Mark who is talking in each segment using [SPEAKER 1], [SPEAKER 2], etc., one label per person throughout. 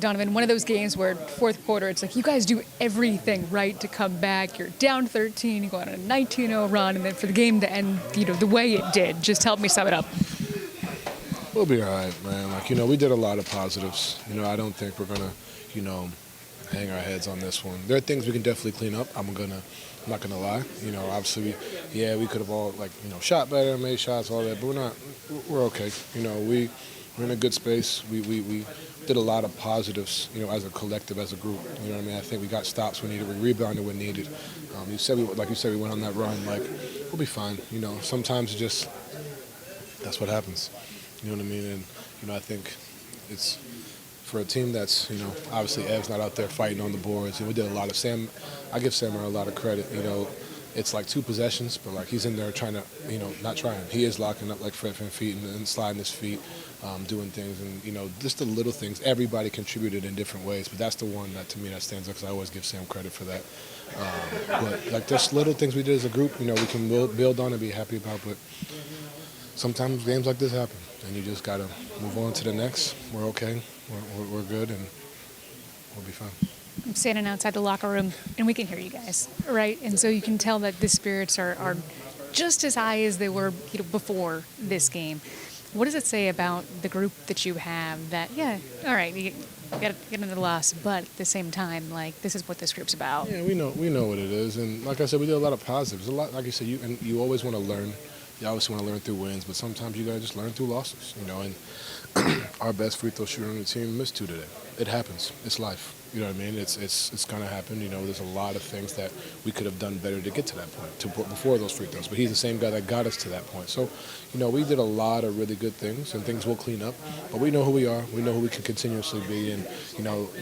[SPEAKER 1] Donovan, one of those games where fourth quarter, it's like you guys do everything right to come back. You're down 13, you go on a 19-0 run, and then for the game to end, the way it did, just help me sum it up.
[SPEAKER 2] We'll be all right, man. We did a lot of positives. I don't think we're going to, hang our heads on this one. There are things we can definitely clean up. I'm not gonna lie. Obviously, we could have all shot better, made shots, all that, but we're okay. We're in a good space. We did a lot of positives, as a collective, as a group. You know what I mean? I think we got stops when needed, we rebounded when needed. You said we went on that run. We'll be fine. Sometimes that's what happens. You know what I mean? And I think it's for a team that's obviously Ev's not out there fighting on the boards. We did a lot of Sam. I give Sam a lot of credit. It's like 2 possessions, but he's in there trying to, not trying. He is locking up Fred feet and sliding his feet, doing things, and just the little things. Everybody contributed in different ways, but that's the one that to me that stands out because I always give Sam credit for that. But just little things we did as a group, we can build on and be happy about. But sometimes games like this happen, and you just gotta move on to the next. We're okay. We're good, and we'll be fine.
[SPEAKER 1] I'm standing outside the locker room, and we can hear you guys, right? And so you can tell that the spirits are just as high as they were before this game. What does it say about the group that you have that, all right, you got to get another loss, but at the same time, this is what this group's about?
[SPEAKER 2] Yeah, we know what it is. And like I said, we did a lot of positives. A lot, like you said, you always want to learn. You always want to learn through wins, but sometimes you got to just learn through losses, and our best free throw shooter on the team missed 2 today. It happens. It's life. You know what I mean? It's going to happen. There's a lot of things that we could have done better to get to that point, before those free throws. But he's the same guy that got us to that point. So, we did a lot of really good things, and things will clean up. But we know who we are. We know who we can continuously be, and,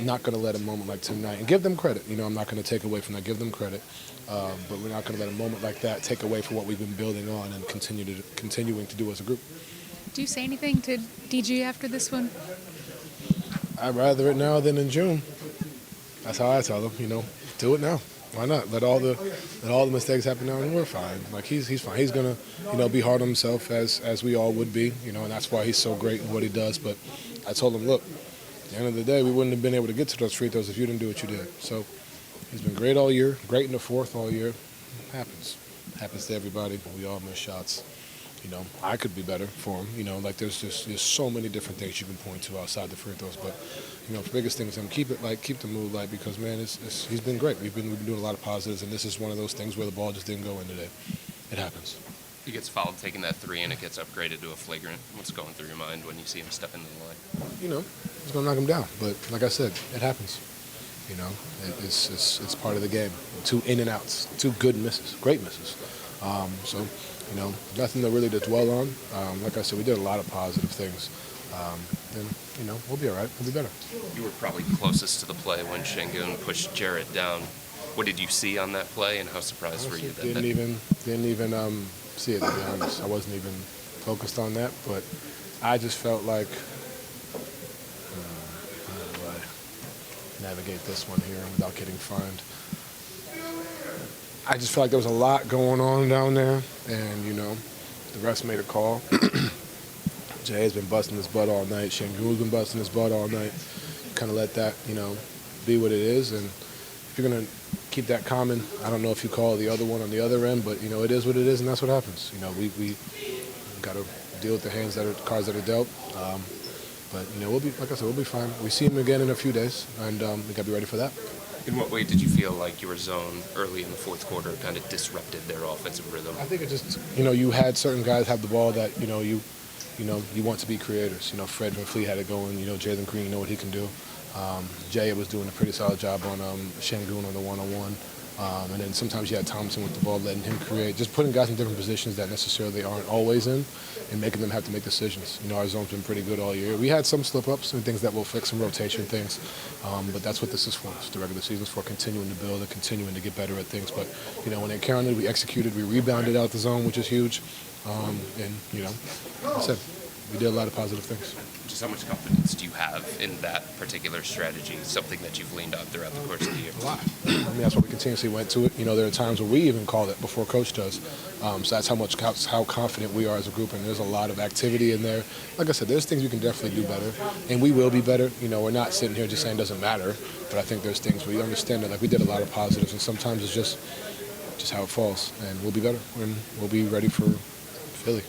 [SPEAKER 2] not going to let a moment like tonight, and give them credit. I'm not going to take away from that. Give them credit. But we're not going to let a moment like that take away from what we've been building on and continuing to do as a group.
[SPEAKER 1] Do you say anything to DG after this one?
[SPEAKER 2] I'd rather it now than in June. That's how I tell him, do it now. Why not? Let all the mistakes happen now, and we're fine. He's fine. He's gonna, be hard on himself as we all would be, and that's why he's so great in what he does. But I told him, look, at the end of the day, we wouldn't have been able to get to those free throws if you didn't do what you did. So he's been great all year, great in the fourth all year. Happens to everybody. We all miss shots. I could be better for him. There's so many different things you can point to outside the free throws. But, the biggest thing is him keep the mood light because, man, he's been great. We've been doing a lot of positives, and this is one of those things where the ball just didn't go in today. It happens.
[SPEAKER 3] He gets fouled taking that 3, and it gets upgraded to a flagrant. What's going through your mind when you see him step into the line?
[SPEAKER 2] He's going to knock him down. But, like I said, it happens. It's part of the game. 2 in and outs, 2 good misses, great misses. So, nothing to really to dwell on. Like I said, we did a lot of positive things. And, we'll be all right. We'll be better.
[SPEAKER 3] You were probably closest to the play when Şengün pushed Jarrett down. What did you see on that play, and how surprised were you?
[SPEAKER 2] Didn't even see it, to be honest. I wasn't even focused on that, but I just felt like, how do I navigate this one here without getting fined? I just felt like there was a lot going on down there, and, the refs made a call. Jay has been busting his butt all night. Şengün's been busting his butt all night. Kind of let that, be what it is, and if you're going to keep that common, I don't know if you call the other one on the other end, but, it is what it is, and that's what happens. We got to deal with the cards that are dealt. But, we'll be, like I said, we'll be fine. We see him again in a few days, and we got to be ready for that.
[SPEAKER 3] In what way did you feel like your zone early in the fourth quarter kind of disrupted their offensive rhythm?
[SPEAKER 2] I think it just, you had certain guys have the ball that, you want to be creators. Fred VanVleet had it going. Jalen Green, what he can do. Jay was doing a pretty solid job on Şengün on the one-on-one. And then sometimes you had Thompson with the ball, letting him create, just putting guys in different positions that necessarily aren't always in and making them have to make decisions. Our zone's been pretty good all year. We had some slip-ups and things that will fix, some rotation things, but that's what this is for. It's the regular season's for continuing to build and continuing to get better at things. But, when they counted, we executed, we rebounded out the zone, which is huge. And, that's it. we did a lot of positive things.
[SPEAKER 3] Just how much confidence do you have in that particular strategy, something that you've leaned on throughout the course of the year?
[SPEAKER 2] A lot. I mean, that's why we continuously went to it. There are times where we even call it before Coach does. So that's how confident we are as a group, and there's a lot of activity in there. Like I said, there's things we can definitely do better, and we will be better. We're not sitting here just saying it doesn't matter, but I think there's things where you understand that, like, we did a lot of positives, and sometimes it's just how it falls, and we'll be better, and we'll be ready for Philly.